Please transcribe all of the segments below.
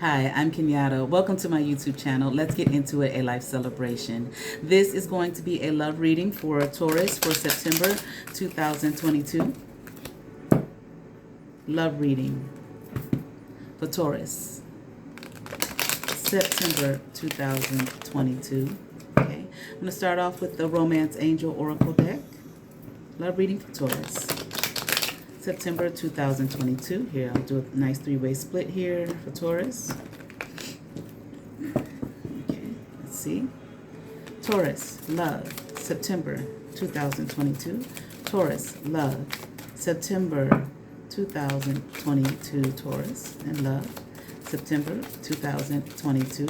Hi, I'm Kenyatta. Welcome to my YouTube channel. Let's get into it, a life celebration. This is going to be a love reading for Taurus for September 2022. Love reading for Taurus, September 2022. Okay, I'm going to start off with the Romance Angel Oracle deck. Love reading for Taurus, September 2022. Here, I'll do a nice three-way split here for Taurus. Okay, let's see. Taurus, love, September 2022. Taurus, love, September 2022. Taurus, and love, September 2022.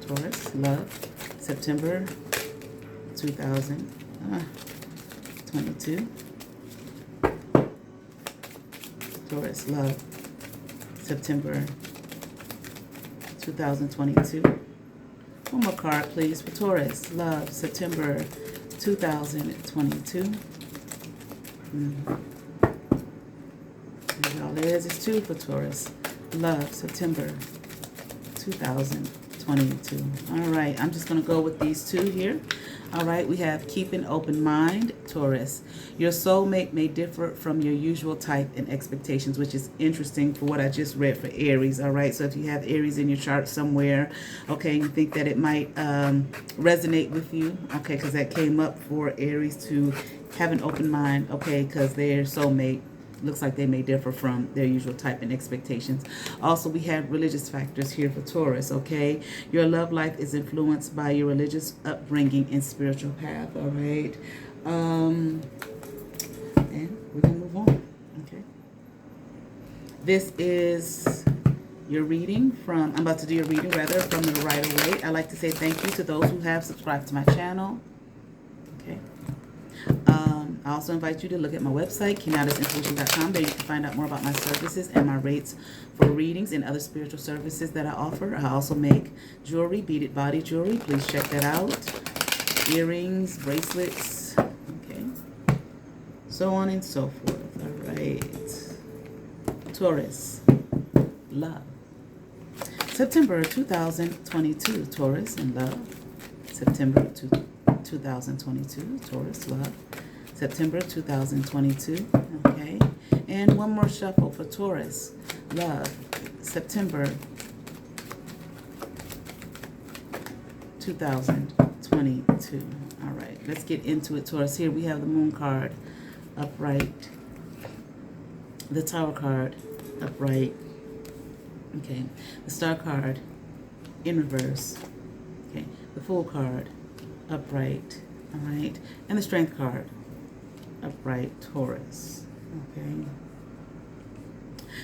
Taurus, love, September 2022. Taurus, love, September 2022. One more card, please, for Taurus, love, September 2022. All there is two for Taurus, love, September 2022. All right, I'm just going to go with these two here. All right, we have keep an open mind, Taurus. Your soulmate may differ from your usual type and expectations, which is interesting for what I just read for Aries. All right, so if you have Aries in your chart somewhere, okay, and you think that it might resonate with you, okay, because that came up for Aries to have an open mind, okay, because their soulmate looks like they may differ from their usual type and expectations. Also, we have religious factors here for Taurus, okay? Your love life is influenced by your religious upbringing and spiritual path, all right? And we're going to move on, okay? This is your reading from, I'm about to do your reading, rather, from the Right Away. I'd like to say thank you to those who have subscribed to my channel, okay? I also invite you to look at my website, kenyattasintuition.com. There you can find out more about my services and my rates for readings and other spiritual services that I offer. I also make jewelry, beaded body jewelry. Please check that out. Earrings, bracelets, okay, so on and so forth. All right. Taurus, love. September 2022, Taurus, and love. September 2022, Taurus, love. September 2022, okay? And one more shuffle for Taurus, love, September 2022. All right, let's get into it, Taurus. Here we have the Moon card, upright, the Tower card, upright, okay, the Star card, in reverse, okay, the Fool card, upright, all right, and the Strength card, upright, Taurus, okay.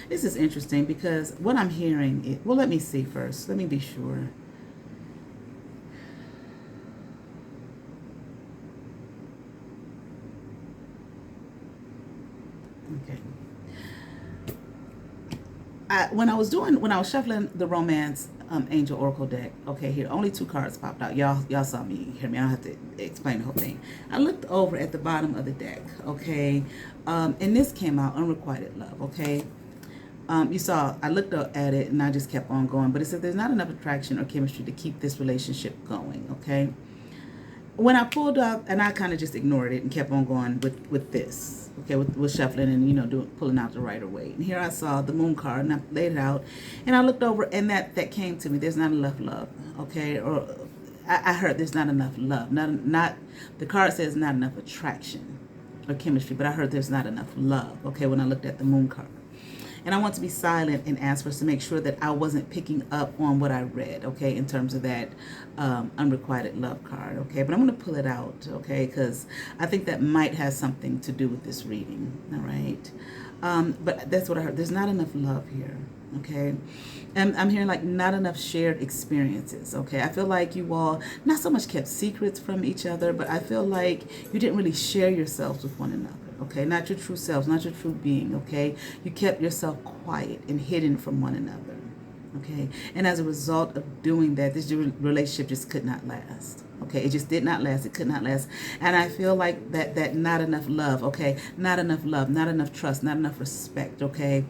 This is interesting because what I'm hearing, well, let me see first. Let me be sure. Okay. When I was shuffling the Romance Angel Oracle deck, okay, here, only two cards popped out. Y'all saw me, hear me. I don't have to explain the whole thing. I looked over at the bottom of the deck, okay, and this came out, unrequited love, okay. You saw, I looked up at it and I just kept on going, but it said there's not enough attraction or chemistry to keep this relationship going, okay. When I pulled up, and I kind of just ignored it and kept on going with this, okay, with shuffling and, you know, pulling out the Right Away. And here I saw the Moon card, and I laid it out, and I looked over, and that came to me. There's not enough love, okay, or I heard there's not enough love. Not the card says not enough attraction or chemistry, but I heard there's not enough love, okay, when I looked at the Moon card. And I want to be silent and ask for us to make sure that I wasn't picking up on what I read, okay, in terms of that unrequited love card, okay? But I'm going to pull it out, okay, because I think that might have something to do with this reading, all right? But that's what I heard. There's not enough love here, okay? And I'm hearing like not enough shared experiences, okay? I feel like you all not so much kept secrets from each other, but I feel like you didn't really share yourselves with one another. Okay, not your true selves, not your true being, okay? You kept yourself quiet and hidden from one another, okay? And as a result of doing that, this relationship just could not last, Okay, it just did not last. It could not last. And I feel like that not enough love, okay? Not enough love, not enough trust, not enough respect, okay?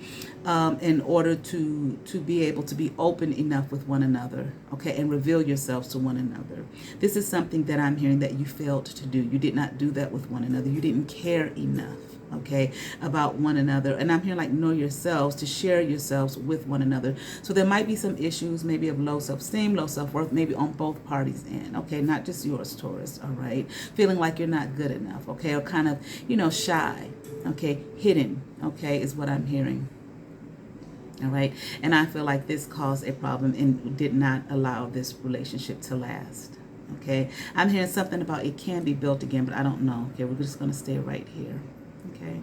In order to be able to be open enough with one another, okay? And reveal yourselves to one another. This is something that I'm hearing that you failed to do. You did not do that with one another. You didn't care enough, okay, about one another. And I'm here like know yourselves, to share yourselves with one another. So there might be some issues, maybe of low self-esteem, low self-worth, maybe on both parties' end, okay, not just yours, Taurus, all right, feeling like you're not good enough, okay, or kind of, shy, okay, hidden, okay, is what I'm hearing. All right. And I feel like this caused a problem and did not allow this relationship to last. Okay. I'm hearing something about it can be built again, but I don't know. Okay. We're just going to stay right here. Okay.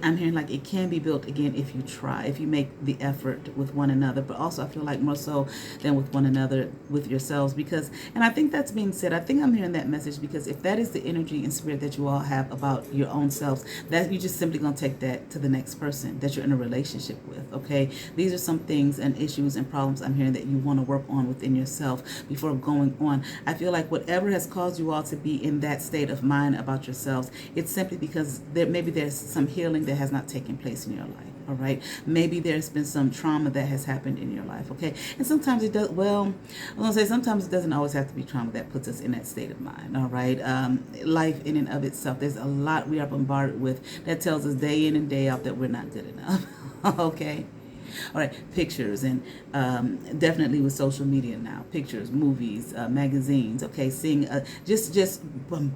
I'm hearing like it can be built again if you try, if you make the effort with one another, but also I feel like more so than with one another, with yourselves, because, and I think that's being said, I think I'm hearing that message because if that is the energy and spirit that you all have about your own selves, that you're just simply going to take that to the next person that you're in a relationship with, okay? These are some things and issues and problems I'm hearing that you want to work on within yourself before going on. I feel like whatever has caused you all to be in that state of mind about yourselves, it's simply because maybe there's some healing that has not taken place in your life. All right, maybe there's been some trauma that has happened in your life. Okay, and sometimes it does. Well, I'm gonna say sometimes it doesn't always have to be trauma that puts us in that state of mind. All right, life in and of itself, there's a lot we are bombarded with that tells us day in and day out that we're not good enough. Okay. All right, pictures and definitely with social media now, pictures, movies, magazines, okay, seeing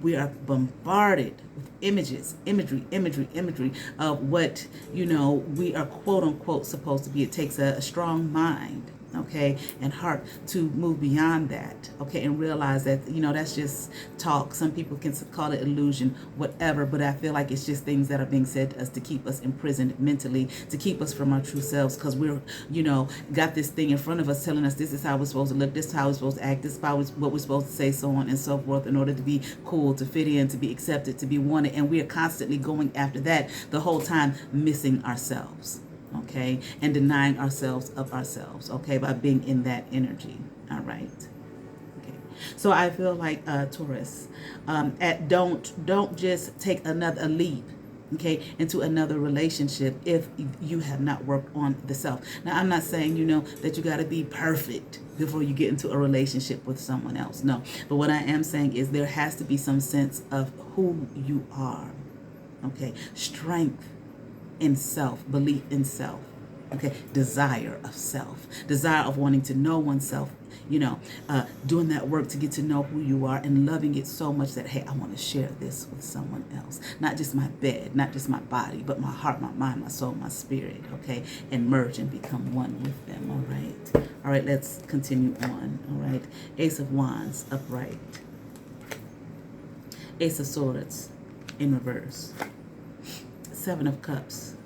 we are bombarded with imagery of what, we are quote unquote supposed to be. It takes a strong mind, okay, and heart to move beyond that, okay, and realize that, that's just talk. Some people can call it illusion, whatever, but I feel like it's just things that are being said to us to keep us imprisoned mentally, to keep us from our true selves, because we're, got this thing in front of us telling us this is how we're supposed to look, this is how we're supposed to act, this is what we're supposed to say, so on and so forth, in order to be cool, to fit in, to be accepted, to be wanted, and we are constantly going after that the whole time, missing ourselves. Okay, and denying ourselves of ourselves, okay, by being in that energy. All right. Okay. So I feel like Taurus, don't just take a leap, okay, into another relationship if you have not worked on the self. Now, I'm not saying, that you got to be perfect before you get into a relationship with someone else. No. But what I am saying is there has to be some sense of who you are. Okay. Strength in self, belief in self, okay, desire of self, desire of wanting to know oneself, doing that work to get to know who you are and loving it so much that, hey, I want to share this with someone else, not just my bed, not just my body, but my heart, my mind, my soul, my spirit, okay, and merge and become one with them. All right, let's continue on. All right, Ace of Wands upright, Ace of Swords in reverse, Seven of Cups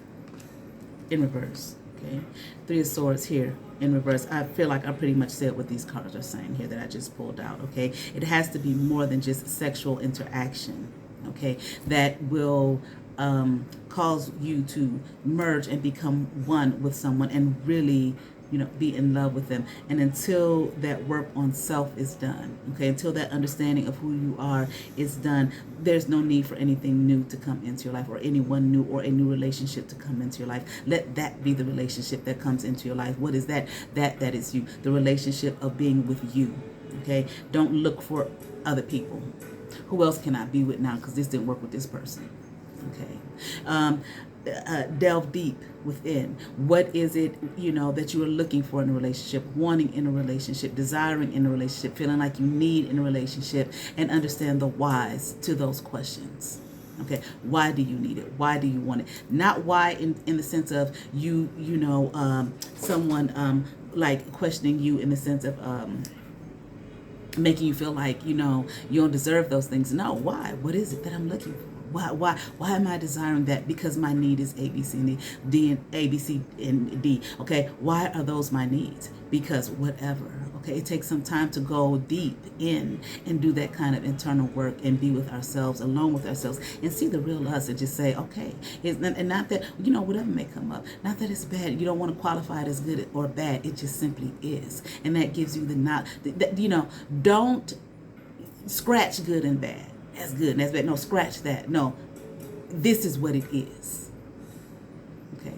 in reverse, okay? Three of Swords here in reverse. I feel like I pretty much said what these cards are saying here that I just pulled out, okay? It has to be more than just sexual interaction, okay? That will cause you to merge and become one with someone and really, be in love with them. And until that work on self is done, okay, until that understanding of who you are is done, there's no need for anything new to come into your life, or anyone new, or a new relationship to come into your life. Let that be the relationship that comes into your life. What is that? That is you. The relationship of being with you, okay? Don't look for other people. Who else can I be with now because this didn't work with this person, okay? Delve deep within. What is it, that you are looking for in a relationship, wanting in a relationship, desiring in a relationship, feeling like you need in a relationship, and understand the whys to those questions. Okay, why do you need it? Why do you want it? Not why in the sense of someone like questioning you in the sense of making you feel like, you don't deserve those things. No, why? What is it that I'm looking for? Why am I desiring that? Because my need is A, B, C, and D, and A, B, C, and D. Okay, why are those my needs? Because whatever. Okay, it takes some time to go deep in and do that kind of internal work and be with ourselves, alone with ourselves, and see the real us and just say, okay, and not that, whatever may come up, not that it's bad. You don't want to qualify it as good or bad. It just simply is. And that gives you don't scratch good and bad. That's good and that's bad. No, scratch that. No, this is what it is. Okay.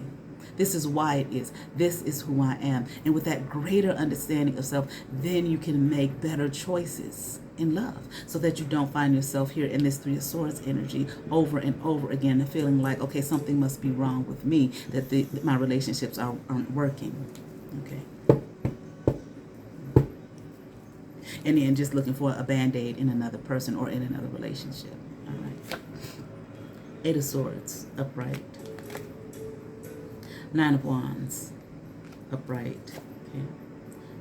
This is why it is. This is who I am. And with that greater understanding of self, then you can make better choices in love so that you don't find yourself here in this Three of Swords energy over and over again and feeling like, okay, something must be wrong with me, that my relationships aren't working. Okay. And then just looking for a Band-Aid in another person or in another relationship. All right. Eight of Swords, upright. Nine of Wands, upright. Okay.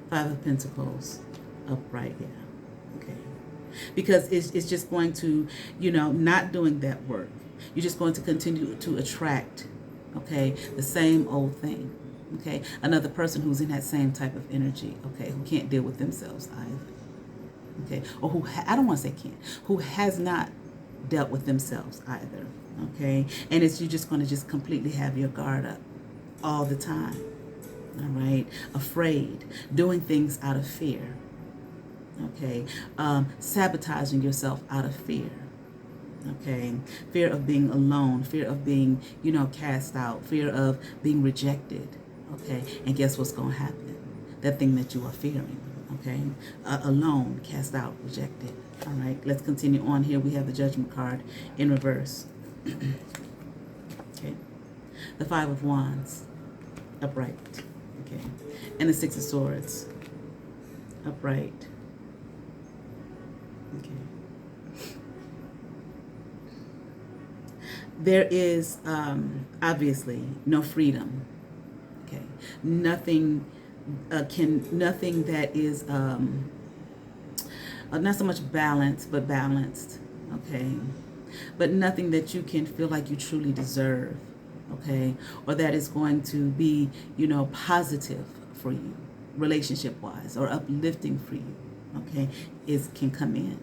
Five of Pentacles, upright. Yeah. Okay. Because it's just going to, not doing that work. You're just going to continue to attract, okay, the same old thing. Okay. Another person who's in that same type of energy, okay, who can't deal with themselves either. Okay, or I don't want to say can't, who has not dealt with themselves either. Okay, and you're just going to just completely have your guard up all the time. All right, afraid, doing things out of fear. Okay, sabotaging yourself out of fear. Okay, fear of being alone, fear of being, cast out, fear of being rejected. Okay, and guess what's going to happen? That thing that you are fearing. Okay, alone, cast out, rejected. All right, let's continue on here. We have the Judgment card in reverse. Okay, the Five of Wands, upright. Okay, and the Six of Swords, upright. Okay. There is obviously no freedom. Okay, nothing that is not so much balanced, but balanced. Okay, but nothing that you can feel like you truly deserve. Okay, or that is going to be, positive for you, relationship wise, or uplifting for you. Okay, can come in.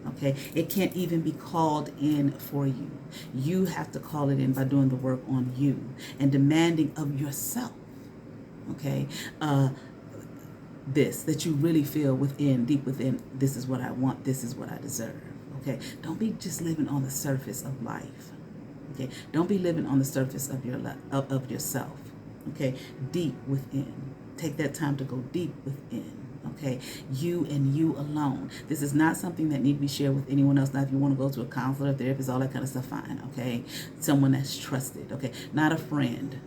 Okay, it can't even be called in for you. You have to call it in by doing the work on you and demanding of yourself. Okay, that you really feel deep within, this is what I want, this is what I deserve. Okay, don't be just living on the surface of life. Okay, don't be living on the surface of of yourself. Okay, deep within. Take that time to go deep within. Okay, you and you alone. This is not something that need to be shared with anyone else. Now, if you want to go to a counselor, therapist, all that kind of stuff, fine. Okay, someone that's trusted. Okay, not a friend.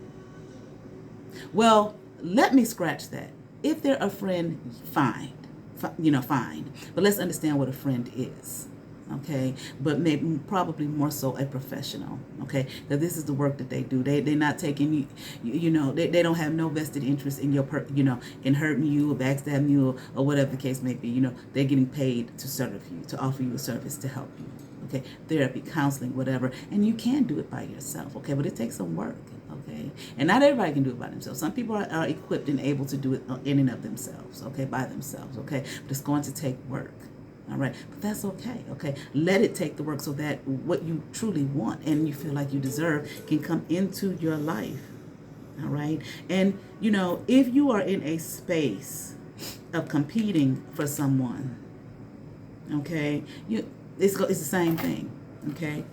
Well, let me scratch that. If they're a friend, fine. Fine. But let's understand what a friend is. Okay, but probably more so a professional. Okay, because this is the work that they do. They're not taking you. They don't have no vested interest in in hurting you or backstabbing you or whatever the case may be. They're getting paid to serve you, to offer you a service, to help you. Okay, therapy, counseling, whatever, and you can do it by yourself. Okay, but it takes some work. Okay, and not everybody can do it by themselves. Some people are equipped and able to do it in and of themselves. Okay, by themselves. Okay, but it's going to take work. All right, but that's okay. Okay, let it take the work so that what you truly want and you feel like you deserve can come into your life. All right, and if you are in a space of competing for someone, okay, it's the same thing. Okay,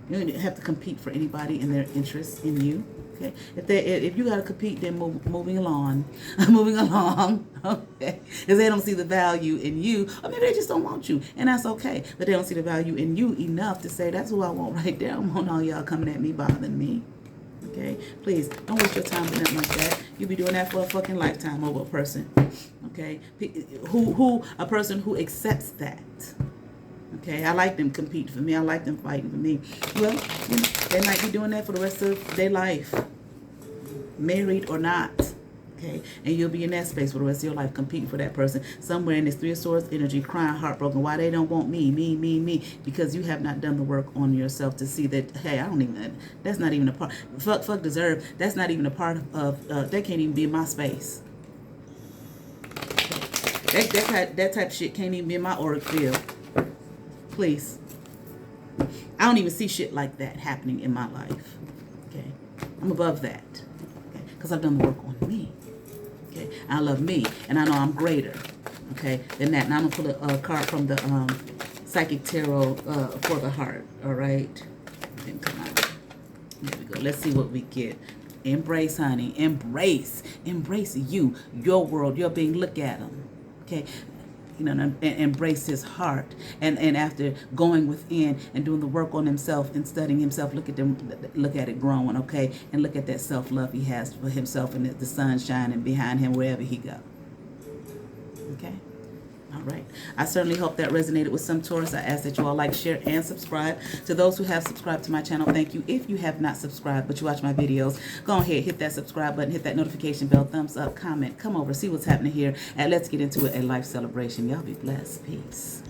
you don't have to compete for anybody and their interest in you. Okay, if you got to compete, then moving along, okay, because they don't see the value in you, or maybe they just don't want you, and that's okay. But they don't see the value in you enough to say, that's who I want right there. I don't want all y'all coming at me, bothering me. Okay, please don't waste your time doing that like that. You be doing that for a fucking lifetime over a person. Okay, a person who accepts that. Okay, I like them competing for me. I like them fighting for me. Well, they might be doing that for the rest of their life, married or not. Okay, and you'll be in that space for the rest of your life, competing for that person. Somewhere in this Three of Swords energy, crying, heartbroken, why they don't want me, because you have not done the work on yourself to see that, hey, I don't even, that's not even a part, fuck deserve, that's not even a part of, that can't even be in my space. That type of shit can't even be in my auric field. Please. I don't even see shit like that happening in my life. Okay, I'm above that. Okay, because I've done the work on me. Okay, I love me, and I know I'm greater, okay, than that. And I'm going to pull a card from the Psychic Tarot for the heart, all right? Then come on. There we go. Let's see what we get. Embrace, honey. Embrace. Embrace you, your world, your being. Look at them, okay? You know, and embrace his heart. And after going within and doing the work on himself and studying himself, look at it growing, okay? And look at that self-love he has for himself, and the sun shining behind him wherever he goes. Okay? All right. I certainly hope that resonated with some Taurus. I ask that you all like, share, and subscribe. To those who have subscribed to my channel, thank you. If you have not subscribed, but you watch my videos, go ahead, hit that subscribe button, hit that notification bell, thumbs up, comment, come over, see what's happening here at Let's Get Into It, a life celebration. Y'all be blessed. Peace.